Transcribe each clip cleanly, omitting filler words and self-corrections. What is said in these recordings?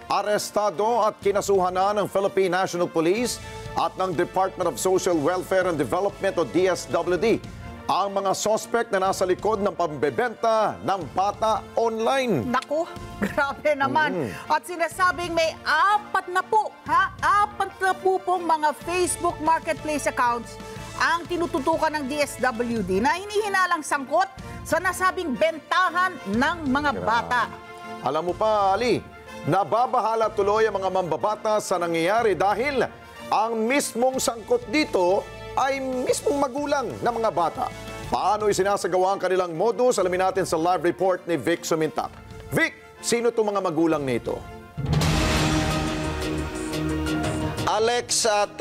Arestado at kinasuhan na ng Philippine National Police at ng Department of Social Welfare and Development o DSWD ang mga suspect na nasa likod ng pambebenta ng bata online. Naku, grabe naman. At sinasabing may 40 pong mga Facebook Marketplace accounts ang tinututukan ng DSWD na hinihinalang sangkot sa nasabing bentahan ng mga bata. Alam mo pa, Ali, nababahala tuloy ang mga mambabata sa nangyayari dahil ang mismong sangkot dito ay mismong magulang ng mga bata. Paano isinasagawa ang kanilang modus? Alamin natin sa live report ni Vic Sumintak. Vic, sino itong mga magulang nito? Alex at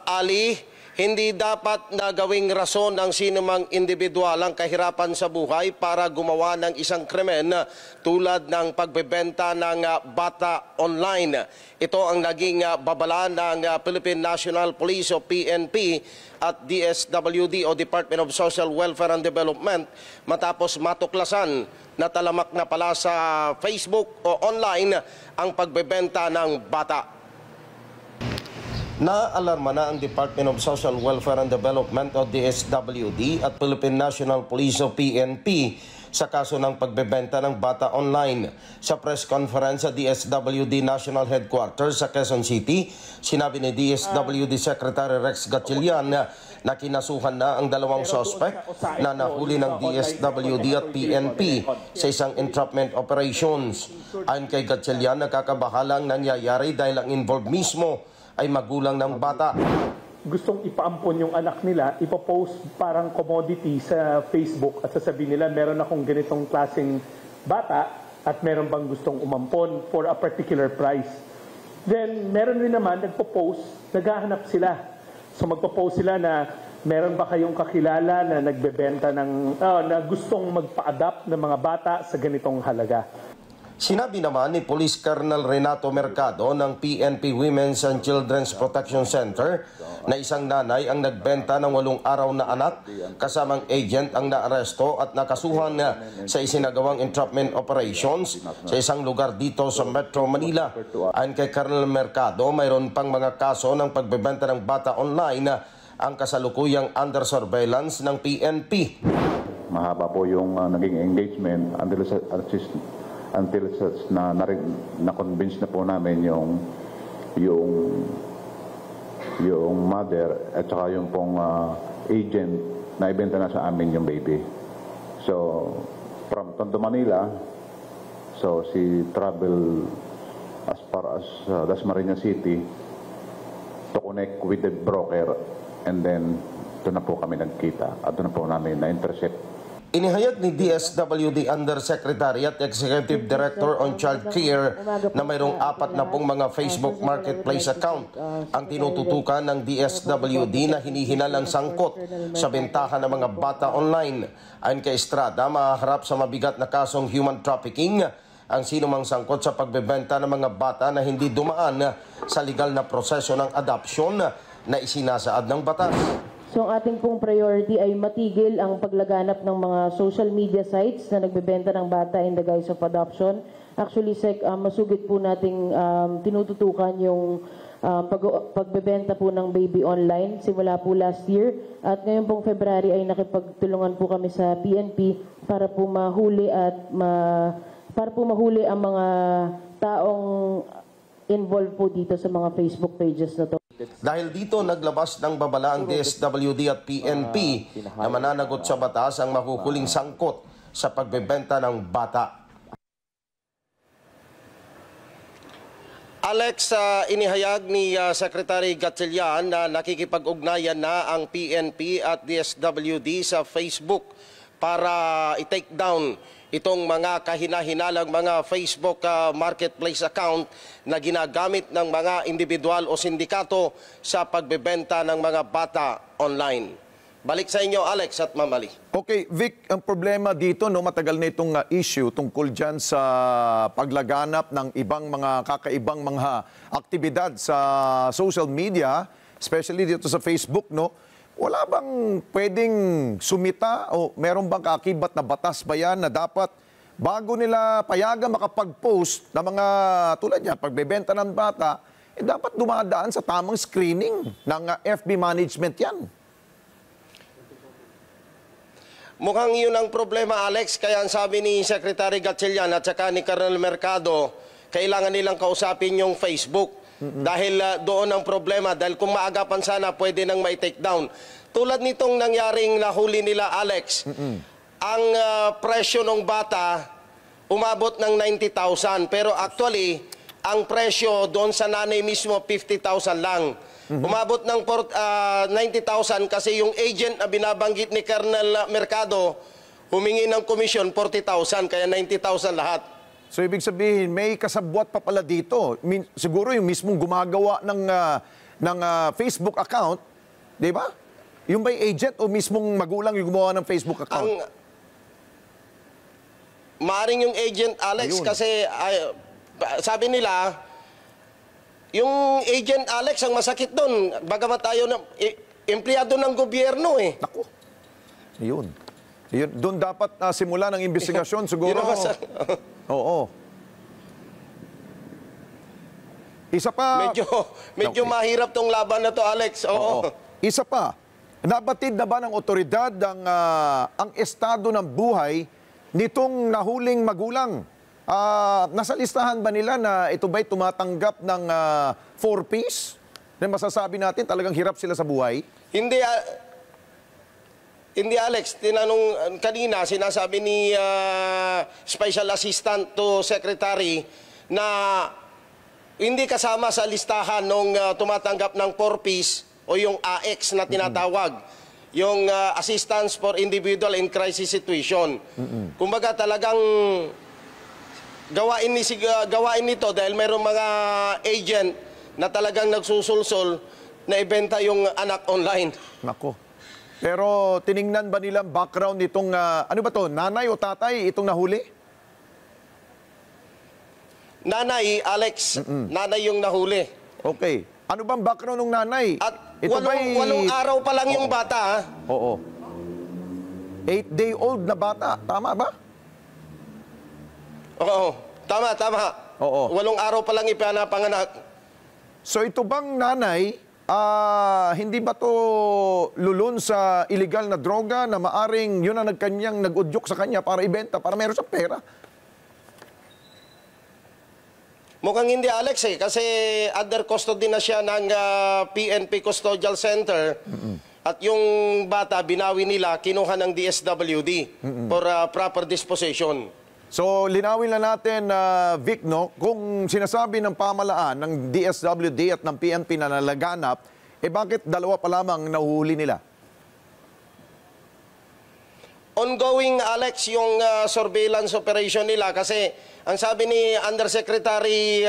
Ali, hindi dapat na gawing rason ng sinumang individual ang kahirapan sa buhay para gumawa ng isang krimen tulad ng pagbebenta ng bata online. Ito ang naging babala ng Philippine National Police o PNP at DSWD o Department of Social Welfare and Development matapos matuklasan na talamak na pala sa Facebook o online ang pagbebenta ng bata. Naalarma na ang Department of Social Welfare and Development o DSWD at Philippine National Police o PNP sa kaso ng pagbebenta ng bata online. Sa press conference sa DSWD National Headquarters sa Quezon City, sinabi ni DSWD Secretary Rex Gatchalian na kinasuhan na ang dalawang suspect na nahuli ng DSWD at PNP sa isang entrapment operations. Ayon kay Gatchalian, nakakabahalang nangyayari dahil ang involved mismo ay magulang ng bata. Gustong ipaampon yung anak nila, ipopost parang commodity sa Facebook at sasabihin nila, meron akong ganitong klaseng bata at meron bang gustong umampon for a particular price. Then, meron rin naman nagpo-post, naghahanap sila. So magpo-post sila na meron ba kayong kakilala na nagbebenta ng, na gustong magpa-adapt ng mga bata sa ganitong halaga. Sinabi naman ni Police Colonel Renato Mercado ng PNP Women's and Children's Protection Center na isang nanay ang nagbenta ng 8 araw na anak kasamang agent ang naaresto at nakasuhan sa isinagawang entrapment operations sa isang lugar dito sa Metro Manila. Ayon kay Colonel Mercado, mayroon pang mga kaso ng pagbebenta ng bata online ang kasalukuyang under surveillance ng PNP. Mahaba po yung naging engagement until na-convince na po namin yung mother at saka yung pong agent na ibenta na sa amin yung baby. So, from Tondo, Manila, so si travel as far as Dasmariñas City to connect with the broker, and then doon na po kami nagkita at doon na po namin na-intercept. Inihayag ni DSWD Undersecretary at Executive Director on Child Care na mayroong 40 mga Facebook Marketplace account ang tinututukan ng DSWD na hinihinalang sangkot sa bentahan ng mga bata online. Ayon kay Estrada, mahaharap sa mabigat na kasong human trafficking ang sinumang sangkot sa pagbebenta ng mga bata na hindi dumaan sa legal na proseso ng adoption na isinasaad ng batas. So ang ating pong priority ay matigil ang paglaganap ng mga social media sites na nagbebenta ng bata in the guise of adoption. Actually, masugid po nating tinututukan yung pagbebenta po ng baby online simula po last year. At ngayon pong February ay nakipagtulungan po kami sa PNP para po mahuli ang mga taong involved po dito sa mga Facebook pages na to. Dahil dito, naglabas ng babala ang DSWD at PNP na mananagot sa batas ang makukuling sangkot sa pagbebenta ng bata. Alex, inihayag ni Secretary Gatchalian na nakikipag-ugnayan na ang PNP at DSWD sa Facebook para i-take down itong mga kahina-hinalang mga Facebook marketplace account na ginagamit ng mga individual o sindikato sa pagbebenta ng mga bata online. Balik sa inyo, Alex at Mamali. Okay, Vic, ang problema dito, matagal na itong issue tungkol dyan sa paglaganap ng ibang mga kakaibang mga aktibidad sa social media, especially dito sa Facebook, Wala bang pwedeng sumita o meron bang kaakibat na batas ba yan na dapat bago nila payagan makapag-post ng mga tulad niya, pagbebenta ng bata, dapat dumadaan sa tamang screening ng FB management yan. Mukhang yun ang problema, Alex. Kaya ang sabi ni Secretary Gatchalian at saka ni Colonel Mercado, kailangan nilang kausapin yung Facebook. Dahil doon ang problema. Dahil kung maagapan sana, pwede nang mai-take down. Tulad nitong nangyaring nahuli nila, Alex, ang presyo ng bata umabot ng 90,000. Pero actually, ang presyo doon sa nanay mismo, 50,000 lang. Umabot ng 90,000 kasi yung agent na binabanggit ni Colonel Mercado humingi ng komisyon 40,000 kaya 90,000 lahat. So ibig sabihin may kasabwat pa pala dito. Siguro yung mismong gumagawa ng Facebook account, 'di ba? Yung ba agent o mismong magulang yung gumawa ng Facebook account? Maaring yung agent, Alex. Ayun. Kasi sabi nila yung agent, Alex, ang masakit doon. Bagamat tayo na empleyado ng gobyerno eh. Naku. Yun. Doon dapat simula ng investigasyon siguro. Oo. Isa pa. Medyo mahirap tong laban na to, Alex. Oo. Isa pa. Nabatid na ba ng otoridad ang estado ng buhay nitong nahuling magulang? Nasa listahan ba nila na ito ba'y tumatanggap ng 4Ps? Na masasabi natin talagang hirap sila sa buhay? Hindi, Alex. Tinanong kanina, sinasabi ni Special Assistant to Secretary na hindi kasama sa listahan ng tumatanggap ng 4Ps o yung AX na tinatawag. Yung Assistance for Individual in Crisis Situation. Kumbaga talagang gawain nito dahil mayroong mga agent na talagang nagsusulsol na ibenta yung anak online. Nako. Pero tiningnan ba nilang background nitong, ano ba to, nanay o tatay itong nahuli? Nanay, Alex. Nanay yung nahuli. Okay. Ano bang background ng nanay? At walong araw pa lang yung bata, ha? Oo. 8-day-old na bata. Tama ba? Oo, tama. Oo. 8 araw pa lang ipanapanganak. So ito bang nanay, hindi ba to lulun sa illegal na droga na maaring yun ang nag-udyok sa kanya para ibenta, para meron siyang pera? Mukhang hindi, Alex, eh. Kasi under custody na siya ng PNP Custodial Center. At yung bata, binawi nila, kinuha ng DSWD for proper disposition. So, linawin na natin, Vic, no? Kung sinasabi ng pamalaan ng DSWD at ng PNP na nalaganap, bakit dalawa pa lamang nahuhuli nila? Ongoing, Alex, yung surveillance operation nila kasi ang sabi ni Undersecretary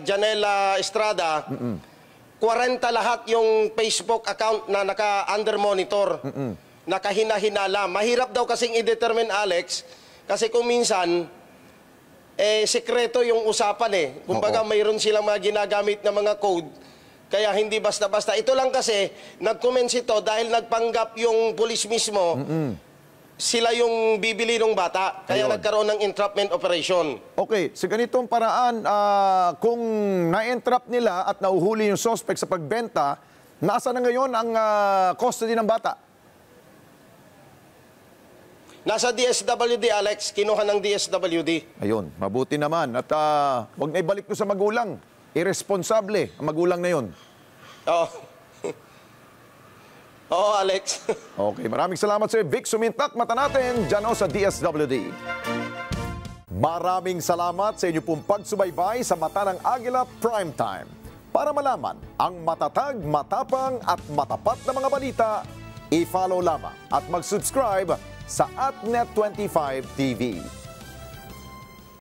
Janela Estrada, 40 lahat yung Facebook account na naka-under monitor, nakahina-hinala. Mahirap daw kasing i-determine, Alex, kasi kung minsan, sekreto yung usapan eh. Kumbaga mayroon silang mga ginagamit na mga code, kaya hindi basta-basta. Ito lang kasi, nag-comments ito dahil nagpanggap yung pulis mismo, sila yung bibili ng bata, kaya nagkaroon ng entrapment operation. Okay, sa ganitong paraan, kung na-entrap nila at nauhuli yung suspect sa pagbenta, nasa na ngayon ang custody ng bata? Nasa DSWD, Alex. Kinuha ng DSWD. Ayun, mabuti naman. At huwag na ibalik to sa magulang. Irresponsable ang magulang na yun. Oo. Oo, Alex. Okay, maraming salamat sa Vic Sumintak. Mata natin dyan sa DSWD. Maraming salamat sa inyo pong pagsubaybay sa Mata ng Agila Primetime. Para malaman ang matatag, matapang at matapat na mga balita, i-follow lamang at mag-subscribe sa @Net25 TV.